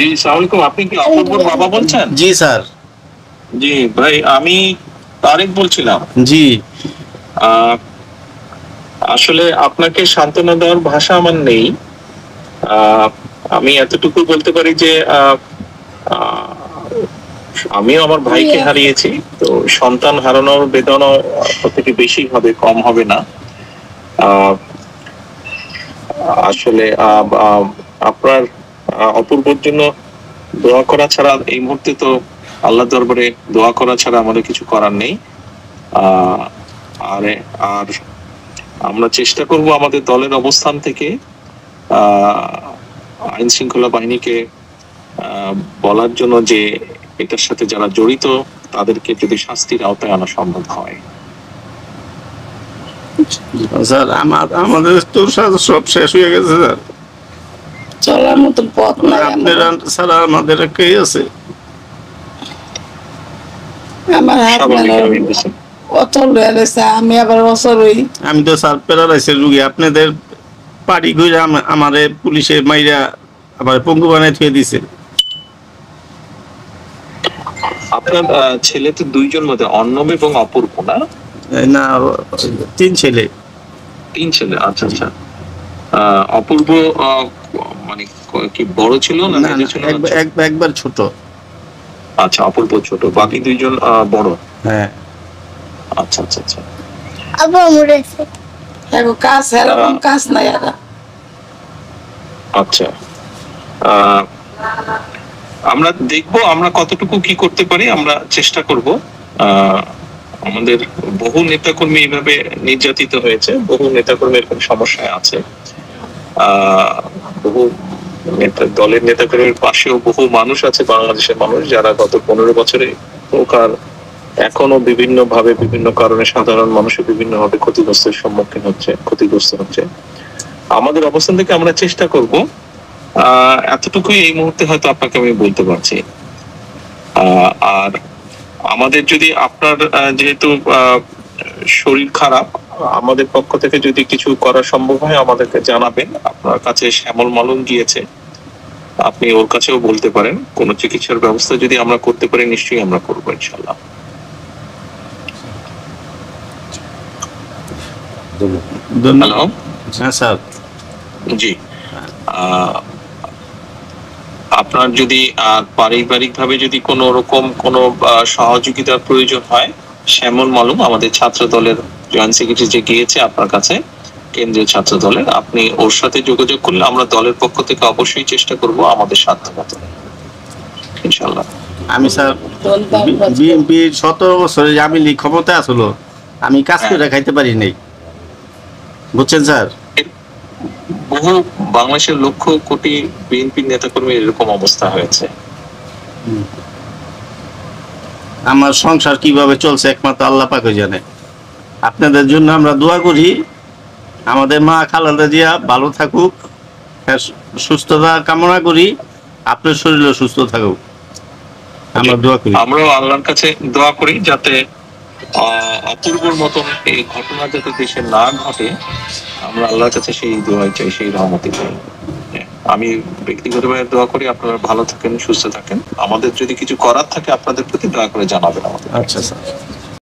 জি, আসসালামু আলাইকুম। আপনি কি অপূর্বর বাবা বলছেন? জি স্যার। জি ভাই, আমি তারেক বলছিলাম। জি। আসলে আপনাকে সান্ত্বনা দেওয়ার ভাষা আমার নেই। আমি এতটুকু বলতে পারি যে আমিও আমার ভাইকে হারিয়েছি, তো সন্তান হারানোর বেদনা থেকে বেশি হবে, কম হবে না। আসলে আপনার অপূর্বর জন্য দোয়া করা ছাড়া এই মুহূর্তে তো আল্লাহ দরবারে দোয়া করা ছাড়া আমাদের কিছু করার নেই। আর আর আমরা চেষ্টা করব আমাদের দলের অবস্থান থেকে আইন শৃঙ্খলা বাহিনীকে বলার জন্য যে এটার সাথে যারা জড়িত তাদেরকে যদি শাস্তির আওতায় আনা সম্ভব হয়। স্যার আমাদের তো সব শেষ হয়ে গেছে স্যার, চলার মতন পথ নাই। আপনারা ছাড়া আমাদের একই আছে। আমার হাত মানে অচল হয়ে গেছে, আমি আবার অচল হই। আমি তো স্যার প্যারালাইসিস রুগী, আপনাদের পাড়ি ঘুরে আমারে পুলিশে মাইরা আবার পঙ্গু বানায় থুয়ে দিছে। আপনার ছেলে তো দুইজন মধ্যে, অর্ণব এবং অপূর্ব না? না, 3 ছেলে। 3 ছেলে, আচ্ছা আচ্ছা। অপূর্ব মানে কি বড় ছিল না মেজো ছিল? একবার ছোট। আচ্ছা, অপূর্ব ছোট, বাকি দুইজন বড়। হ্যাঁ। আচ্ছা আচ্ছা আচ্ছা। আবু মরেছে, এখন কাজ এরকম কাজ নাই আর। আচ্ছা, আমরা দেখবো আমরা কতটুকু কি করতে পারি, আমরা চেষ্টা করব। আমাদের বহু নেতাকর্মী এইভাবে নির্যাতিত হয়েছে, বহু নেতাকর্মী এরকম সমস্যায় আছে। বহু দলের নেতাকর্মীর পাশেও বহু মানুষ আছে, বাংলাদেশের মানুষ, যারা গত 15 বছরে হোক আর এখনো বিভিন্ন ভাবে বিভিন্ন কারণে সাধারণ মানুষের বিভিন্ন ভাবে ক্ষতিগ্রস্তের সম্মুখীন হচ্ছে, ক্ষতিগ্রস্ত হচ্ছে। আমাদের অবস্থান থেকে আমরা চেষ্টা করব, এতটুকুই এই মুহূর্তে হয়তো আপনাকে আমি বলতে পারছি। আর আমাদের যদি আপনার যেহেতু শরীর খারাপ, আমাদের পক্ষ থেকে যদি কিছু করা সম্ভব হয় আমাদেরকে জানাবেন। আপনার কাছে শ্যামল মালুম গিয়েছে, আপনি ওর কাছেও বলতে পারেন। কোনো চিকিৎসার ব্যবস্থা যদি আমরা করতে পারি নিশ্চয়ই আমরা করবো ইনশাল্লাহ। হ্যালো। হ্যাঁ স্যার। জি, আপনার যদি পারিবারিক ভাবে যদি কোনো রকম কোনো সহযোগিতার প্রয়োজন হয়, শ্যামল মালুম আমাদের ছাত্র দলের জয়েন্ট সেক্রেটারি যে গিয়েছে আপনার কাছে, কেন্দ্রীয় ছাত্র দলের, আপনি ওর সাথে যোগাযোগ করলে আমরা দলের পক্ষ থেকে অবশ্যই চেষ্টা করব আমাদের সাধ্যমতো ইনশাল্লাহ। আমি স্যার বিএনপি 17 বছরে আমি ক্ষমতা আসলো, আমি কাজ করে খাইতে পারি নাই, বুঝছেন স্যার। বহু বাংলাদেশের লক্ষ কোটি বিএনপি নেতাকর্মীর এরকম অবস্থা হয়েছে। আমার সংসার কিভাবে চলছে একমাত্র আল্লাহ পাকই জানে। আপনাদের জন্য আমরা দোয়া করি, আমাদের মা খালেদা জিয়া ভালো থাকুক, সুস্থতা কামনা করি, আপনার শরীরও সুস্থ থাকুক, আমরা দোয়া করি। আমরাও আল্লাহর কাছে দোয়া করি যাতে অপূর্বর মতন এই ঘটনা যাতে দেশে না ঘটে, আমরা আল্লাহর কাছে সেই দোয়াই চাই, সেই রহমতি চাই। আমি ব্যক্তিগতভাবে দোয়া করি আপনারা ভালো থাকেন, সুস্থ থাকেন। আমাদের যদি কিছু করার থাকে আপনাদের প্রতি দয়া করে জানাবেন আমাদের। আচ্ছা স্যার।